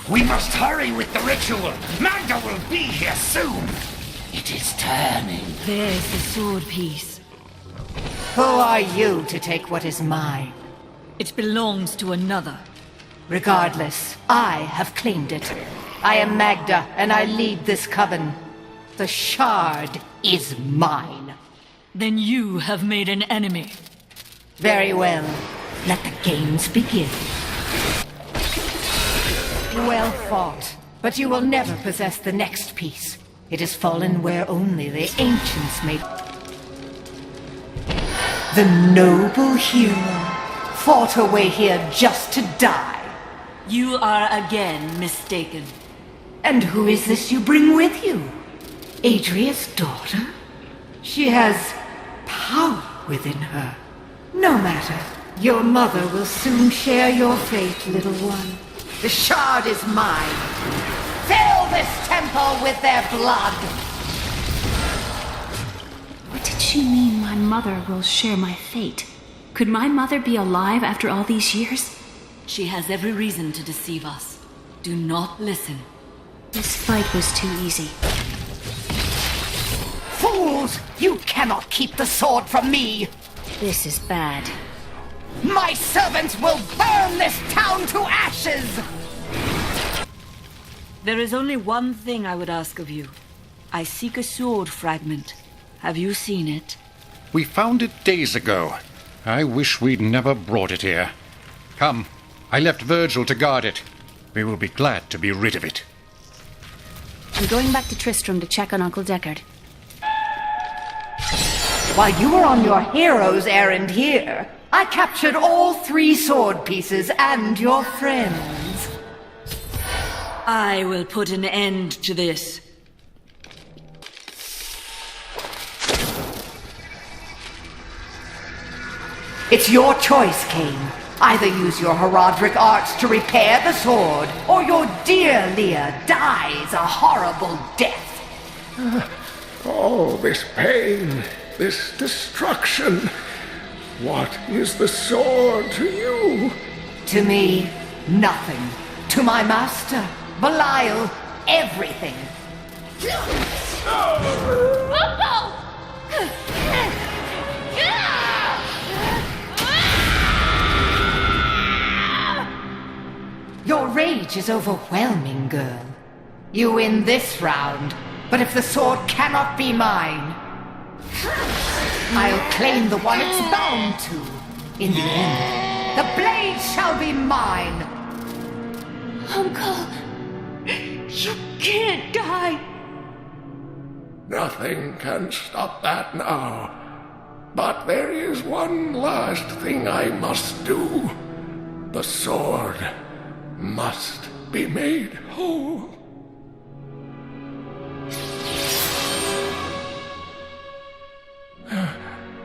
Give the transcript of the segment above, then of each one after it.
We must hurry with the ritual. Maghda will be here soon. It is turning. There's the sword piece. Who are you to take what is mine? It belongs to another. Regardless, I have claimed it. I am Maghda, and I lead this coven. The shard is mine. Then you have made an enemy. Very well. Let the games begin. Well fought, but you will never possess the next piece. It has fallen where only the ancients made. The noble hero fought her way here just to die. You are again mistaken. And who is this you bring with you? Adria's daughter? She has power within her. No matter. Your mother will soon share your fate, little one. The shard is mine. Fill this temple with their blood! What did she mean, my mother will share my fate? Could my mother be alive after all these years? She has every reason to deceive us. Do not listen. This fight was too easy. Fools! You cannot keep the sword from me! This is bad. My servants will burn this town to ashes! There is only one thing I would ask of you. I seek a sword fragment. Have you seen it? We found it days ago. I wish we'd never brought it here. Come, I left Virgil to guard it. We will be glad to be rid of it. I'm going back to Tristram to check on Uncle Deckard. While you were on your hero's errand here, I captured all 3 sword pieces and your friends. I will put an end to this. It's your choice, Cain. Either use your Herodric arts to repair the sword, or your dear Leah dies a horrible death. Oh, this pain, this destruction. What is the sword to you? To me, nothing. To my master, Belial, everything. Your rage is overwhelming, girl. You win this round, but if the sword cannot be mine, I'll claim the one it's bound to. In the end, the blade shall be mine. Uncle, you can't die. Nothing can stop that now. But there is one last thing I must do. The sword must be made whole.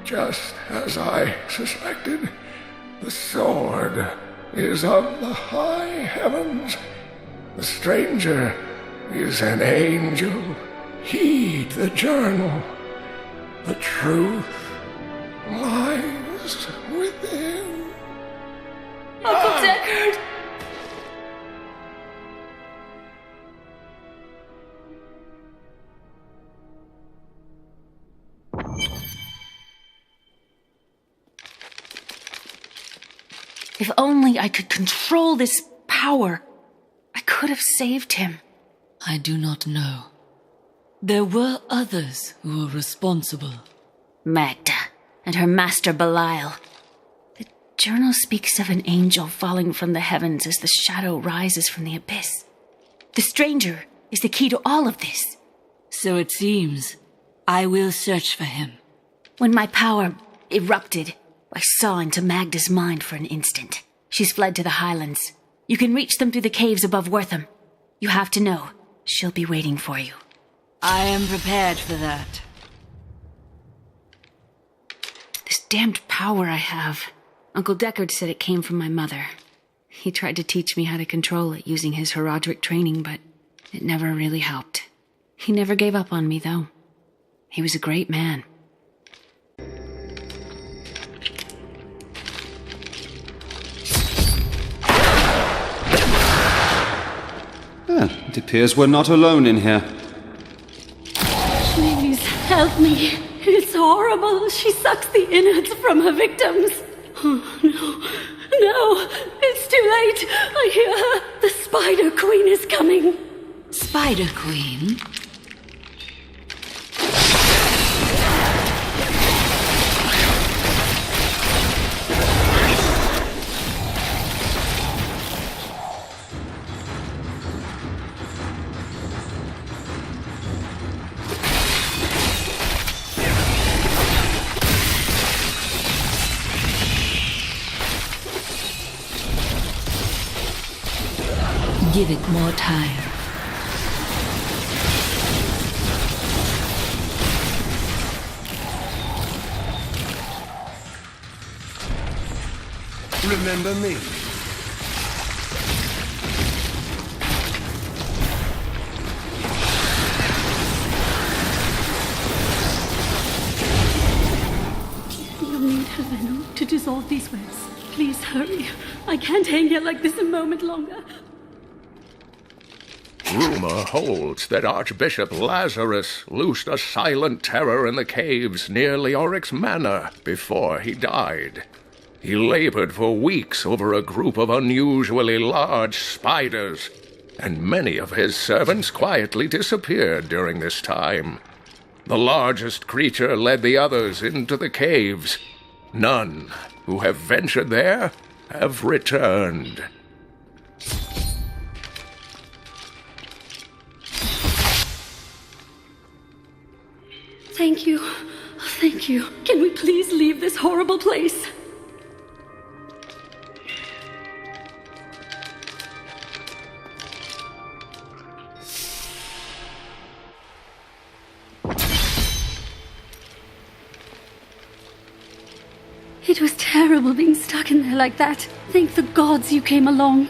Just as I suspected, the sword is of the high heavens. The stranger is an angel. Heed the journal. The truth lies within. Uncle Deckard! If only I could control this power, I could have saved him. I do not know. There were others who were responsible. Maghda and her master Belial. The journal speaks of an angel falling from the heavens as the shadow rises from the abyss. The stranger is the key to all of this. So it seems. I will search for him. When my power erupted, I saw into Maghda's mind for an instant. She's fled to the highlands. You can reach them through the caves above Wortham. You have to know, she'll be waiting for you. I am prepared for that. This damned power I have. Uncle Deckard said it came from my mother. He tried to teach me how to control it using his Herodric training, but it never really helped. He never gave up on me, though. He was a great man. Well, it appears we're not alone in here. Please help me. It's horrible. She sucks the innards from her victims. Oh, no. No, it's too late. I hear her. The Spider Queen is coming. Spider Queen? Give it more time. Remember me? You'll need her venom to dissolve these webs. Please hurry. I can't hang here like this a moment longer. Rumor holds that Archbishop Lazarus loosed a silent terror in the caves near Leoric's manor before he died. He labored for weeks over a group of unusually large spiders, and many of his servants quietly disappeared during this time. The largest creature led the others into the caves. None who have ventured there have returned. Thank you. Thank you. Can we please leave this horrible place? It was terrible being stuck in there like that. Thank the gods you came along.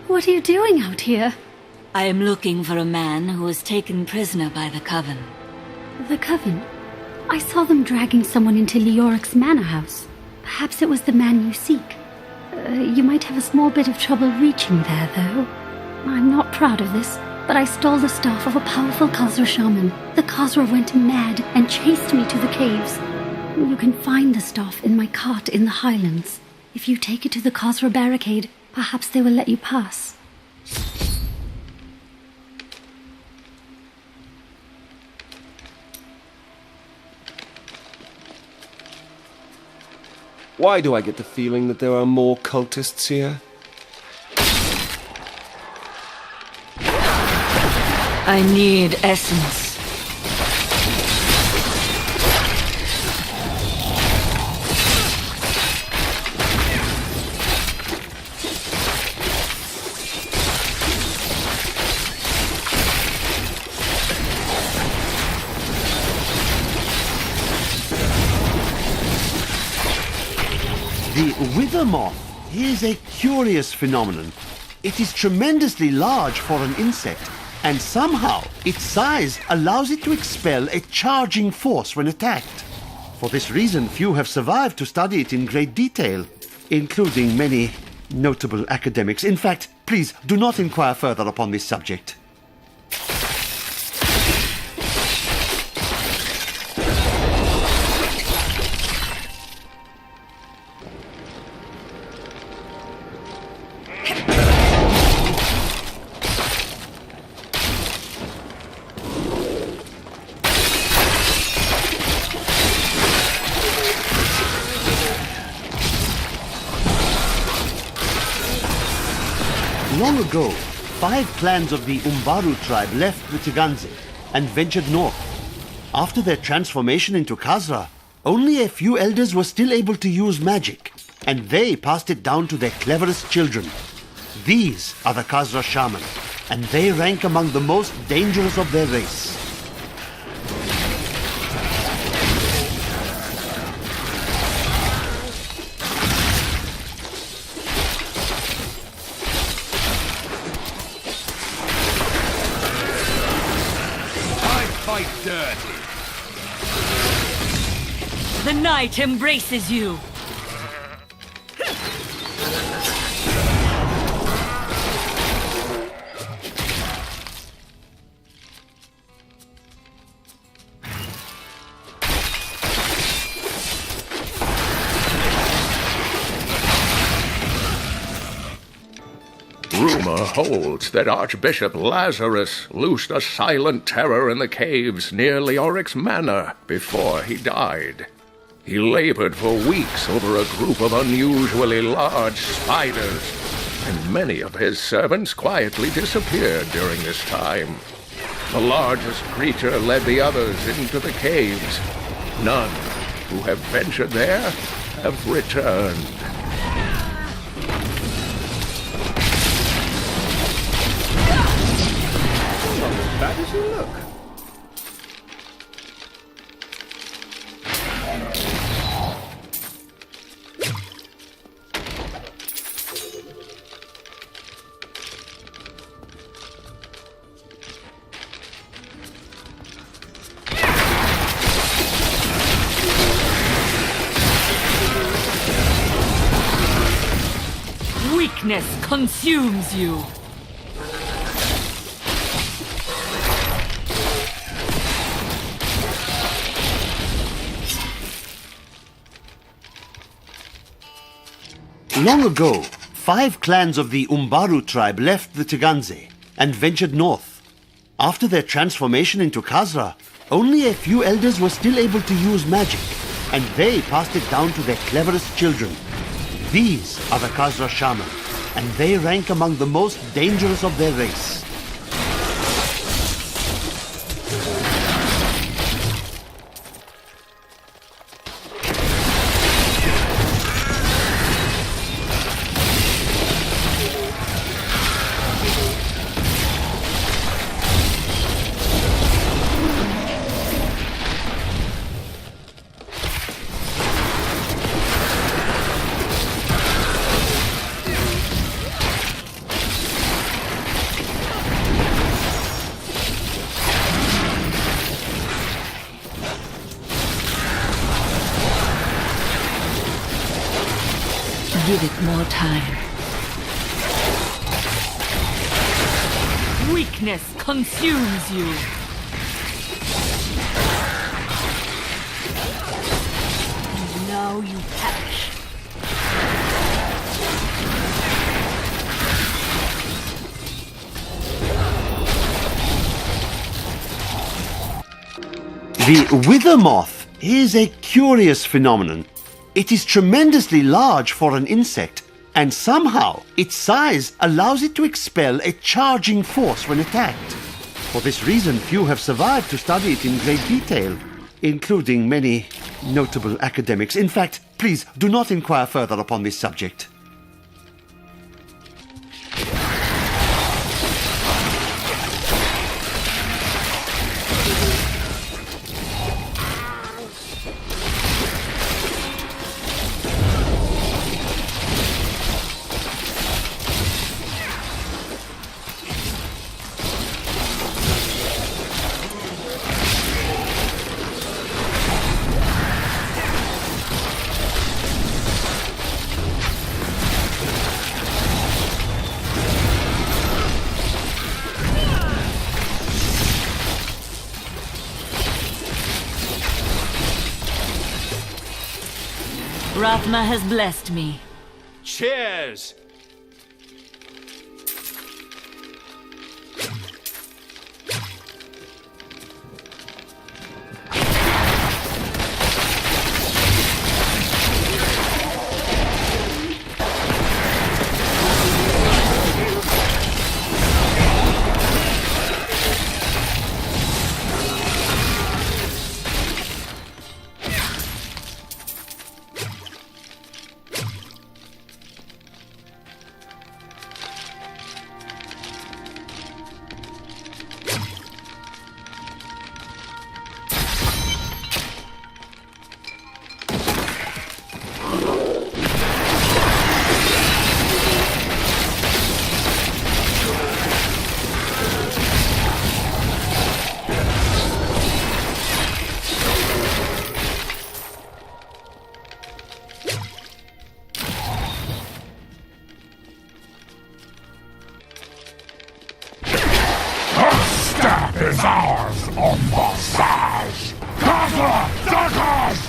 What are you doing out here? I am looking for a man who was taken prisoner by the Coven. The Coven? I saw them dragging someone into Leoric's manor house. Perhaps it was the man you seek. You might have a small bit of trouble reaching there, though. I'm not proud of this, but I stole the staff of a powerful Khazra shaman. The Khazra went mad and chased me to the caves. You can find the staff in my cart in the highlands. If you take it to the Khazra barricade, perhaps they will let you pass. Why do I get the feeling that there are more cultists here? I need essence. The wither moth is a curious phenomenon. It is tremendously large for an insect, and somehow its size allows it to expel a charging force when attacked. For this reason, few have survived to study it in great detail, including many notable academics. In fact, please do not inquire further upon this subject. Long ago, 5 clans of the Umbaru tribe left the Tiganze and ventured north. After their transformation into Khazra, only a few elders were still able to use magic, and they passed it down to their cleverest children. These are the Khazra shaman, and they rank among the most dangerous of their race. Dirty. The night embraces you. Rumor holds that Archbishop Lazarus loosed a silent terror in the caves near Leoric's manor before he died. He labored for weeks over a group of unusually large spiders, and many of his servants quietly disappeared during this time. The largest creature led the others into the caves. None who have ventured there have returned. Bad as you look. Weakness consumes you. Long ago, 5 clans of the Umbaru tribe left the Teganze and ventured north. After their transformation into Khazra, only a few elders were still able to use magic, and they passed it down to their cleverest children. These are the Khazra Shaman, and they rank among the most dangerous of their race. Give it more time. Weakness consumes you. And now you perish. The wither moth is a curious phenomenon. It is tremendously large for an insect, and somehow its size allows it to expel a charging force when attacked. For this reason, few have survived to study it in great detail, including many notable academics. In fact, please do not inquire further upon this subject. Rathma has blessed me. Cheers! Is ours on the size! Khazra, daggers!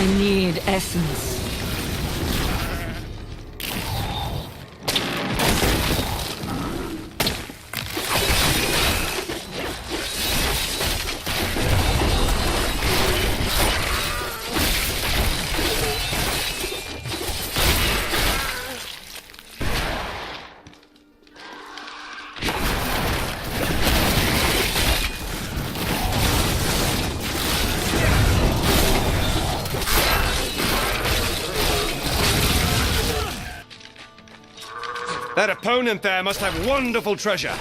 I need essence. That opponent there must have wonderful treasure.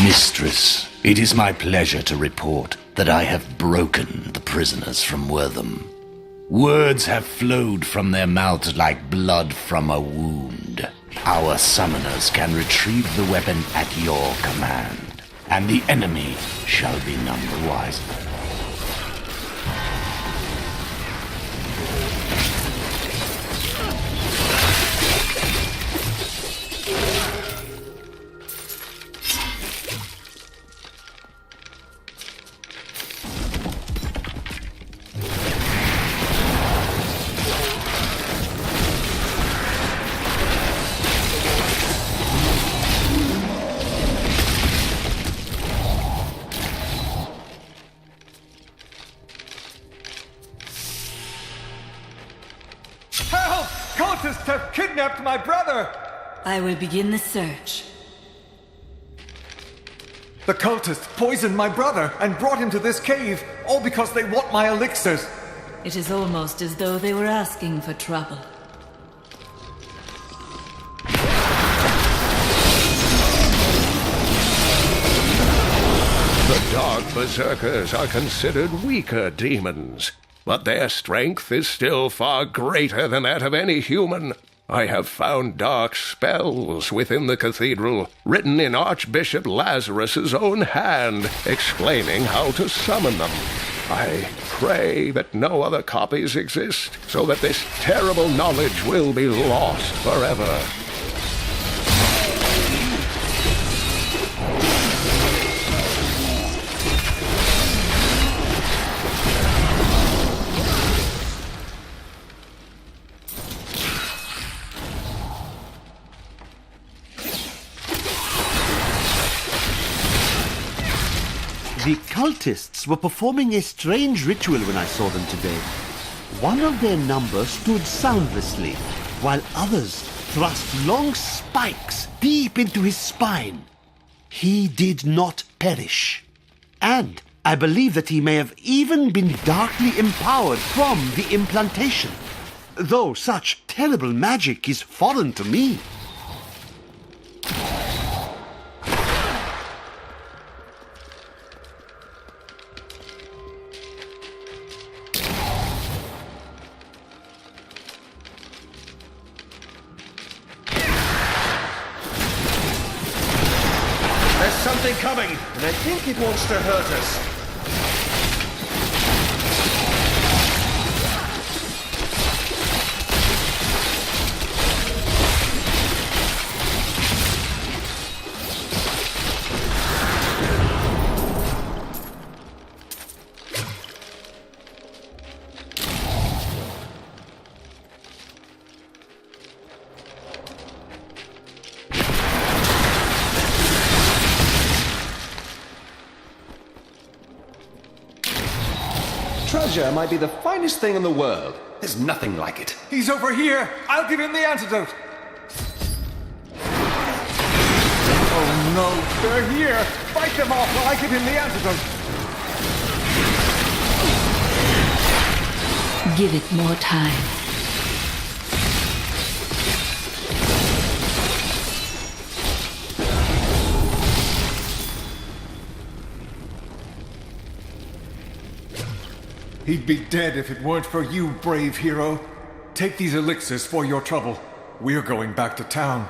Mistress, it is my pleasure to report that I have broken the prisoners from Wortham. Words have flowed from their mouths like blood from a wound. Our summoners can retrieve the weapon at your command, and the enemy shall be none the wiser. Cultists have kidnapped my brother! I will begin the search. The cultists poisoned my brother and brought him to this cave, all because they want my elixirs. It is almost as though they were asking for trouble. The Dark Berserkers are considered weaker demons, but their strength is still far greater than that of any human. I have found dark spells within the cathedral, written in Archbishop Lazarus's own hand, explaining how to summon them. I pray that no other copies exist, so that this terrible knowledge will be lost forever. The cultists were performing a strange ritual when I saw them today. One of their number stood soundlessly, while others thrust long spikes deep into his spine. He did not perish. And I believe that he may have even been darkly empowered from the implantation, though such terrible magic is foreign to me. There's something coming, and I think it wants to hurt us. pleasure might be the finest thing in the world. There's nothing like it. He's over here! I'll give him the antidote! Oh no, they're here! Fight them off while I give him the antidote! Give it more time. He'd be dead if it weren't for you, brave hero. Take these elixirs for your trouble. We're going back to town.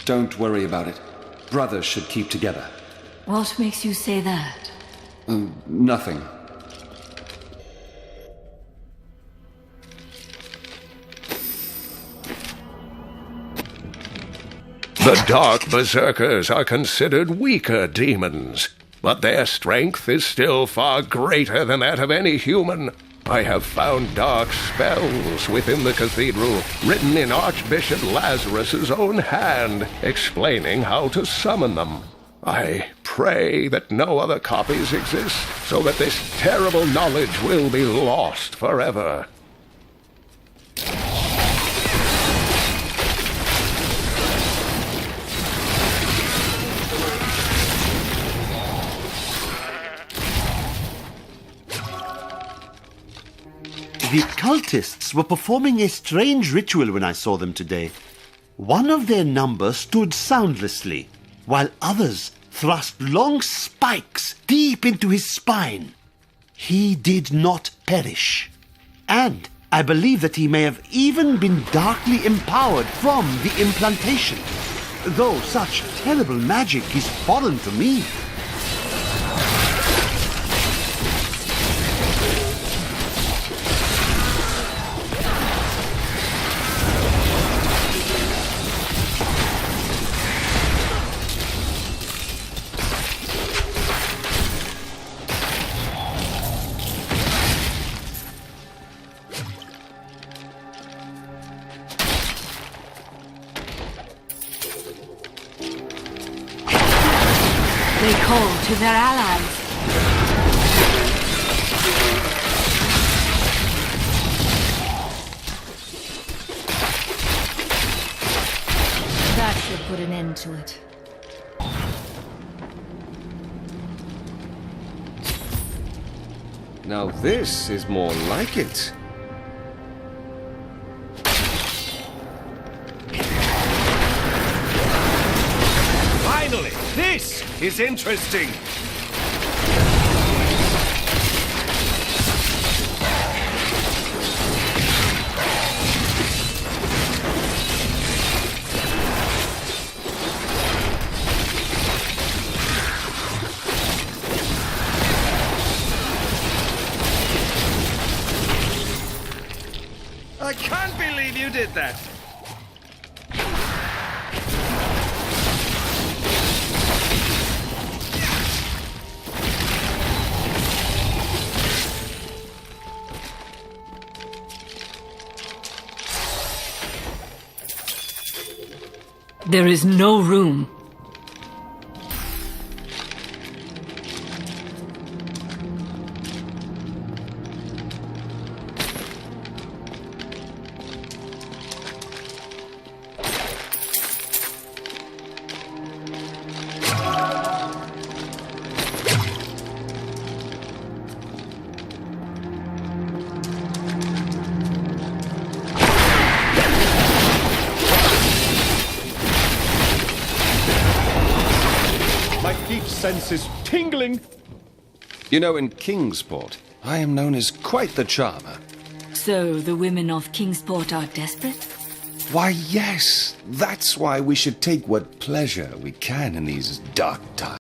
Don't worry about it. Brothers should keep together. What makes you say that? Nothing. The Dark Berserkers are considered weaker demons, but their strength is still far greater than that of any human. I have found dark spells within the cathedral, written in Archbishop Lazarus's own hand, explaining how to summon them. I pray that no other copies exist, so that this terrible knowledge will be lost forever. The cultists were performing a strange ritual when I saw them today. One of their number stood soundlessly, while others thrust long spikes deep into his spine. He did not perish. And I believe that he may have even been darkly empowered from the implantation, though such terrible magic is foreign to me. They call to their allies. That should put an end to it. Now this is more like it. Finally! This is interesting! I can't believe you did that! There is no room. Sense is tingling. You know, in Kingsport, I am known as quite the charmer. So the women of Kingsport are desperate? Why, yes. That's why we should take what pleasure we can in these dark times.